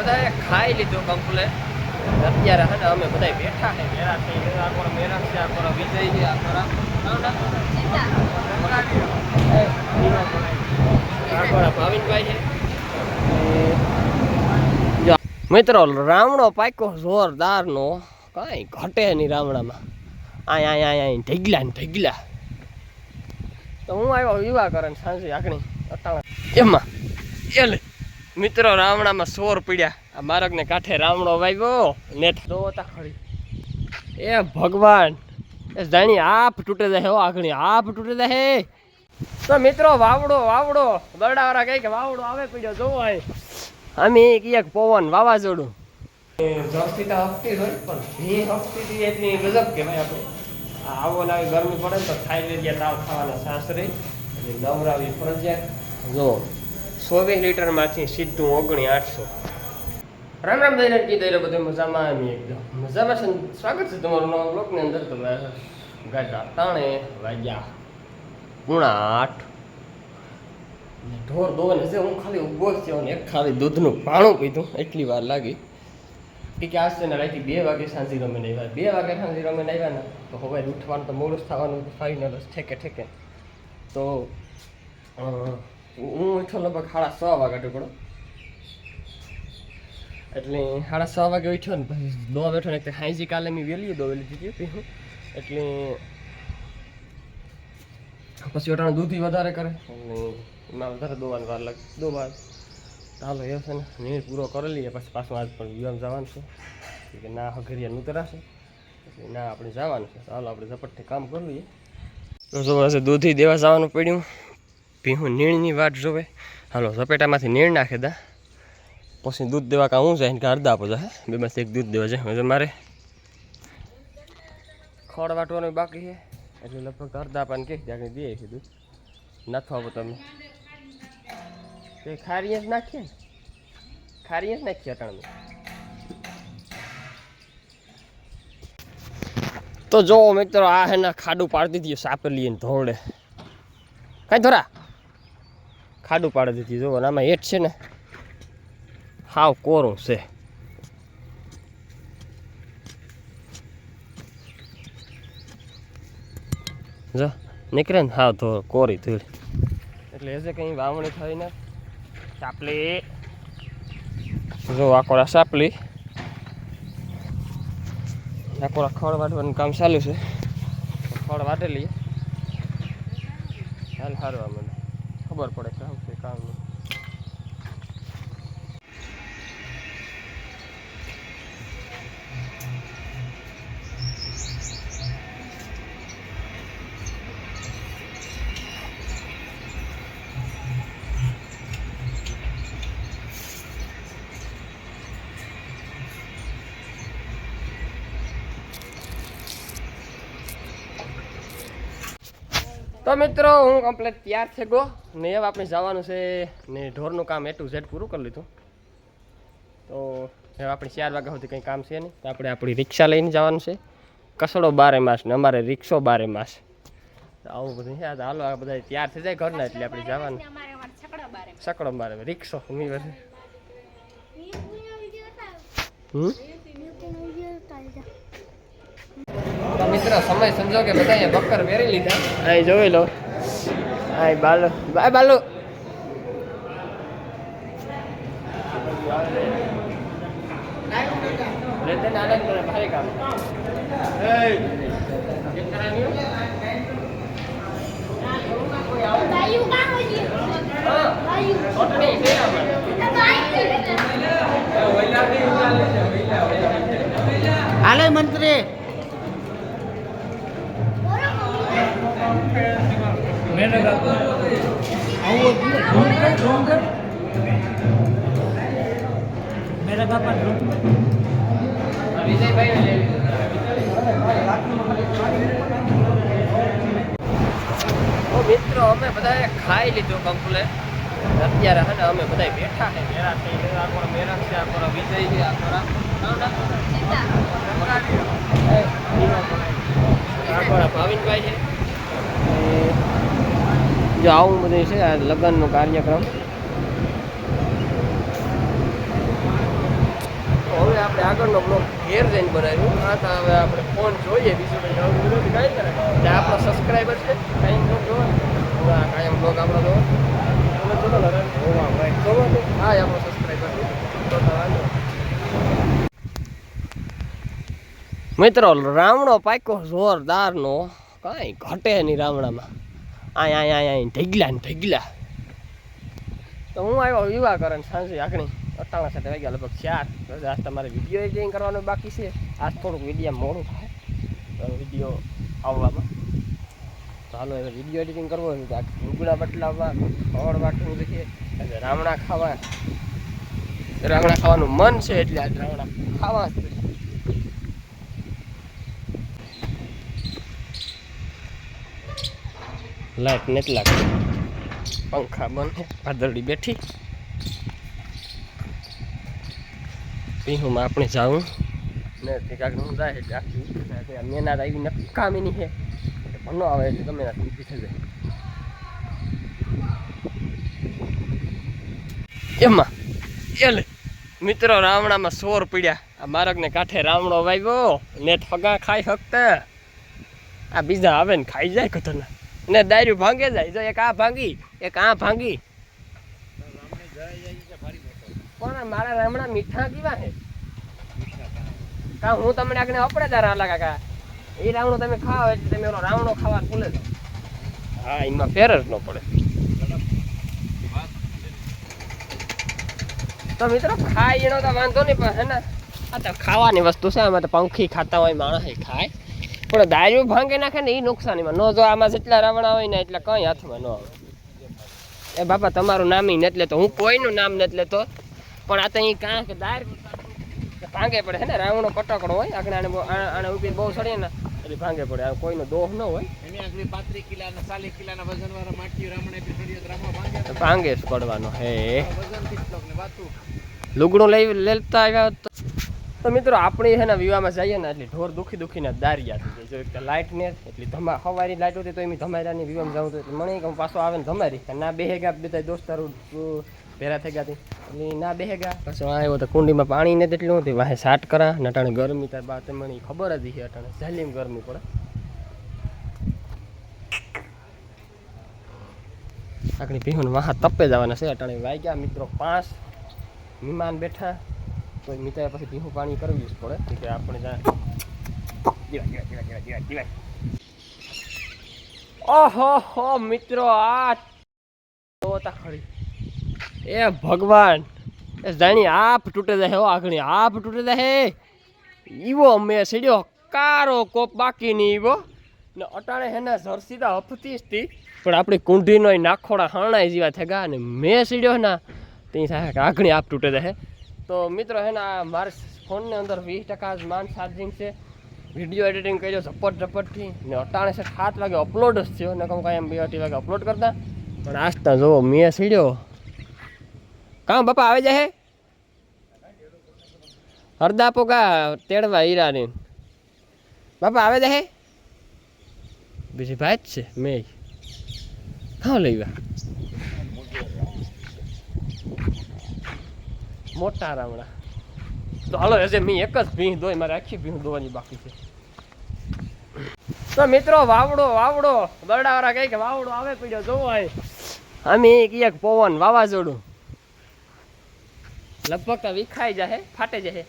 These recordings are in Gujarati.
બધાએ ખાઈ લીધું કમ્પ્લેટ. અત્યારે હે ને અમે બધા બેઠા છે મેરા થઈ ગયો. આ કોરો મેરા છે, આ કોરો વિજય છે, આ કોરા ભાવિનભાઈ છે. મિત્રો રાવણો પાકો જોરદાર નો, કઈ ઘટે નહીં રાવણામાં. અહીંયા ઢગલા ને ઢગલા. તો હું આવ્યો વિવાહ કરે સાંજે આખણી અટાણા એમાં એટલે મિત્રો રાવણામાં સોર પીડ્યા. આ માર્ગને કાંઠે રાવણો વાવ્યો નેઠ જોતા ખરી. એ ભગવાન એ જાણી આપ તૂટે જાય હો, આખણી આપ તૂટે જાય. તો મિત્રો વાવડો બરડાવાળા કહે કે વાવડો આવે પીડ્યો જોવો અહીં. અમે એક પવન વાવાઝોડું જસ્તી તો હફતી હોય પણ ભી હફતી એટલી ગજબ કહેવાય. આપણે આવો ને આવી ગરમી પડે તો થાઇલેરિયા તાવ ખાવાના સાસરે એટલે નવરાવી ફરજિયાત. જો 120 લીટરમાંથી સીધું 800. રામ રામ દઈને કીધે બધું મજામાં. એમ એકદમ મજામાં છે. સ્વાગત છે તમારું નવા બ્લોગની અંદર. તો ગાડા તાણે વાગ્યા 8:30. ઢોર દોને છે હું ખાલી ઉભો થયો ને એક ખાલી દૂધનું પાણું પીધું એટલી વાર લાગી. કે આજ છે ને રાતે 2 વાગે સાંજી રમીને આવ્યા. 2 વાગે સાંજી રમીને આવ્યા ને તો હવે ઉઠવાનું તો મોડું થવાનું ફાઇનલ ઠેકે. તો હું ઉઠ્યો લગભગ 6:30 વાગે ટુકડો. એટલે 6:30 વાગે ઉઠ્યો ને પછી દોવા બેઠો ને હાઈજી કાલે મેં વહેલી દોવેલી દીધી પીવું. એટલે પછી ઓટાણે દૂધી વધારે કરે એટલે એમાં વધારે દોવાની વાર લાગે. દોવા ચાલો એ છે ને નીર પૂરો કરી લઈએ પછી પાછું આજ પણ વિવામ જવાનું છે કે ના ઘરિયા નૂતરાશે એટલે ના આપણે જવાનું છે. ચાલો આપણે ઝપટથી કામ કરી લઈએ. તો જો દૂધી દેવા જવાનું પડ્યું. ભીહું નીણની વાટ જોવે. હાલો ઝપેટામાંથી નીણ નાખે દા પછી દૂધ દેવા કાં હું જાય ને કાં અડધા આપો જાય. બેમાંથી એક દૂધ દેવા જાય. હવે મારે ખડ વાટવાનું બાકી છે એટલે લગભગ અડધા પાન કહે ત્યાં દે છે દૂધ. નાખો આપો તમે તે ખારીએ જ નાખીએ ને, ખારીએ જ નાખીએ અટાણમાં. તો જો મિત્રો આ હે ને ખાડું પાડી દીધી સાપેલી ને ધોળે કાંઈ ધોરા ખાડું પાડી દીધી. જો આમાં હેઠ છે ને હાવ કોરું છે. જો નીકળે ને હાવ તો કોરી ધૂળ એટલે હશે કંઈ વાવણી થઈને સાપલી. જો આકોરા સાપલી આકોરા ખડ વાટવાનું કામ ચાલુ છે. ખડ વાટે લઈએ હાલ હારવા મને ખબર પડે કામ છે કામ નહીં. તો મિત્રો હું કમ્પ્લીટ તૈયાર છે ગો ને હવે આપણે જવાનું છે ને ઢોરનું કામ A to Z પૂરું કરી લીધું. તો હવે આપણે 4 વાગ્યા સુધી કંઈ કામ છે નહીં. તો આપણે આપણી રિક્ષા લઈને જવાનું છે. કસડો 12 માસ ને અમારે રિક્ષો 12 માસ. આવું બધું છે. હાલો આ બધા તૈયાર થઈ જાય ઘરના એટલે આપણે જવાનું સકડો 12 રિક્ષો ઉમી વર્ષે. તો મિત્ર સમય સંજોગે બધા બક્કર પહેરી લીધા. અહીં જોઈ લો અહીં બાલો બાય બાલો ભારે કામ હાલે મંત્રી મિત્રો અમે બધાએ ખાઈ લીધું કમ્પ્લેટ. અત્યારે હે ને અમે બધા બેઠા છે મેરા થઈ ગયો. આ કોરો મેરા છે, આ કોરો વિજય છે, આ કોરા ભાવિનભાઈ છે. જો આવું બધું છે આ લગ્નનો કાર્યક્રમ. આગળનો બ્લોગ ઘેર જઈને બનાવ્યું. આ તો હવે આપણે ફોન જોઈએ, બીજું કંઈ નવું વિરોધ કાંઈ કરે. જે આપણો સબસ્ક્રાઈબર છે કાંઈ બ્લોગ જોવા, કાયમ બ્લોગ આપણો જોવો. તમે જોતો ને જોવા ભાઈ જોવો તો હા આપણો સબસ્ક્રાઈબર છે. મિત્રો રાવણો પાક્યો જોરદારનો, કાંઈ ઘટે નહીં રાવણામાં. આય ઢગલા ને ઢગલા. તો હું આવ્યો વિવાહ કરે સાંજે આખણી 68 વાગ્યા લગભગ 4. આજ તમારે વિડીયો એડિટિંગ કરવાનું બાકી છે. આજ થોડુંક વિડીયો મોડું થાય વિડીયો આવવામાં. તો હાલો હવે વિડીયો એડિટિંગ કરવો હોય તો લુગડા બદલાવવા, ખવડ વાટવું જોઈએ, રાવણા ખાવાનું મન છે એટલે આજ રાવણા ખાવા જ. લાઈટ નથી લાગતી, પંખા બંધ, ભાદરડી બેઠી. પીહુમાં આપણે જાઉં ને કાંક હું જાય એટલે આખી મહેનત આવી નકામીની છે. ભણો આવે એટલે ગમે ના ઊભી થઈ જાય. એમાં એટલે મિત્રો રાવણામાં સોર પીડ્યા. આ મારકને કાંઠે રાવણો વાવ્યો ને ફગા ખાઈ શકતા. આ બીજા આવે ને ખાઈ જાય ખતરનાક ને દારૂ ભાંગે જાય. જો એક આ ભાંગી, એક આ ભાંગી. પણ મારા રામણા મીઠા કેવા છે કા હું તમને આગળ અપડેદાર આલા કાકા. એ રાવણો તમે ખાઓ એટલે તમે ઓલો રાવણો ખાવા ભૂલે જાઓ. હા એમાં ફેર જ ન પડે. તો મિત્રો ખાય એનો તો વાંધો નહીં, પણ હે ને આ તો ખાવાની વસ્તુ છે. આમાં તો પંખી ખાતા હોય, માણસ ખાય, પણ દારૂ ભાંગે નાખે ને એ નુકસાનીમાં ન. જો આમાં જેટલા રાવણા હોય ને એટલે કંઈ હાથમાં ન આવે. એ બાપા તમારું નામ નથી લેતો, હું કોઈનું નામ નથી લેતો, પણ આ તો અહીં કાં કે દારૂ ભાંગે પડે. હે ને રાવણો કટકડો હોય આગળ આને ઉપર બહુ સડીએ ને એટલે ભાંગે પડે. કોઈનો દોહ ન હોય. એની આગળ 35 કિલોના 40 કિલોના વજન વાળા માટી રામણે ભાંગે જ પડવાનો હે. વજન કેટલોક ને વાતું લુગડું લેતા આવ્યા તો મિત્રો આપણે છે ને વિવાહમાં જઈએ ને એટલે ઢોર દુખીને દારિયા થઈ જાય. જો એક લાઇટ ને એટલી સવારી લાઇટ હતી તો એમ ધમારાની વિવાહમાં જાઉં તો મને પાછો આવે ને ધમારી ના બેહેગા બધા દોસ્તારો ભેરા થઈ ગયા હતી એટલે ના બેહેગા. પાછો આવ્યો તો કુંડીમાં પાણી ને તેટલું હતું, વાહે સાટ કરા ને અટાણે ગરમી તાર બા મને ખબર જ છે અટાણે જલીમ ગરમી પડે. આખણી પીહુને વાહ તપે જવાના છે. અટાણે વાગ્યા મિત્રો 5. મહેમાન બેઠા તો મિત્રાએ પછી ભીહું પાણી કરવું જ પડે કે આપણે જાય. ઓહો મિત્રો આ ખરી એ ભગવાન એ જાણી આપ તૂટે જાય. આગળ આપ તૂટે જાય. ઈવો મેં સીડ્યો કારો કોપ બાકી નહીં ઈવો ને અટાણે હેને જરસીદા હફતી હતી, પણ આપણી કુંઢીનો નાખોડા હાણાય જેવા થઈ ગયા ને મેં સીડ્યો ને ત્યાં સાહેબ આગળ આપ તૂટે જાય. તો મિત્રો હે ને મારા ફોનની અંદર 20% જ માન ચાર્જિંગ છે. વિડીયો એડિટિંગ કર્યો ઝપટથી ને અટાણે છે 7 વાગે અપલોડ જ થયો ને કહું કાંઈ એમ 2-2 વાગે અપલોડ કરતા. પણ આજતા જોવો મેં સીડ્યો કાં બાપા આવે જાય હરદા પોગા તેડવા હીરાની બાપા આવે જાય બીજી ભાઈ જ છે. મેં કાં લેવા મોટા રાવણા તો હાલો હશે મેં એક જ ભીંહ દોઈ, મારે આખી ભીંહ દોવાની બાકી છે. તો મિત્રો વાવડો બરડાવાળા કહે કે વાવડો આવે પડ્યો જોવો હોય. અમે એક પવન વાવાઝોડું લગભગ તો વિખાઈ જાય ફાટે જાય,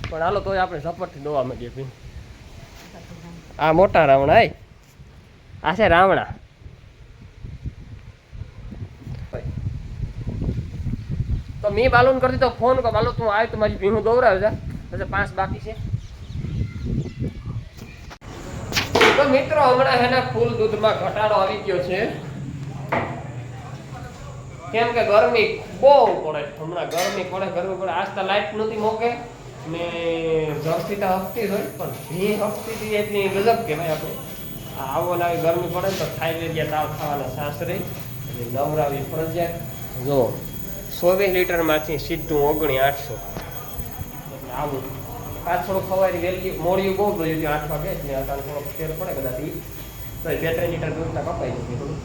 પણ હાલો તોય આપણે ઝપટથી દોવા માંડીએ ભીંહ. આ મોટા રાવણા આ છે રાવણા. તો મેં બાલુન કરી દીધો ફોન કે બાલો તું આવે તો મારી ભીહું દોવરાવ જા, પછી 5 બાકી છે. તો મિત્રો હમણાં છે ને ફૂલ દૂધમાં ઘટાડો આવી ગયો છે, કેમ કે ગરમી બહુ પડે. હમણાં ગરમી પડે આજ તો લાઈટ નહોતી મોકે ને જર્સી તો હફતી હોય, પણ ભી હફતી હતી એટલી ગજબ કહેવાય. આપણે આવો ને આવી ગરમી પડે ને તો થાઇલેરિયા તાવ થવાના સાસરે એટલે નવરાવી ફરજિયાત. જો 24 લીટરમાંથી સીધું 800 એટલે આવું. આજ થોડું ખવારી વહેલી મોડિયું બહુ ગયું 8 વાગે એટલે અત્યારે થોડોક ફેર પડે કદાચ તો 2-3 લીટર દૂધના કપાઈ જશે થોડું.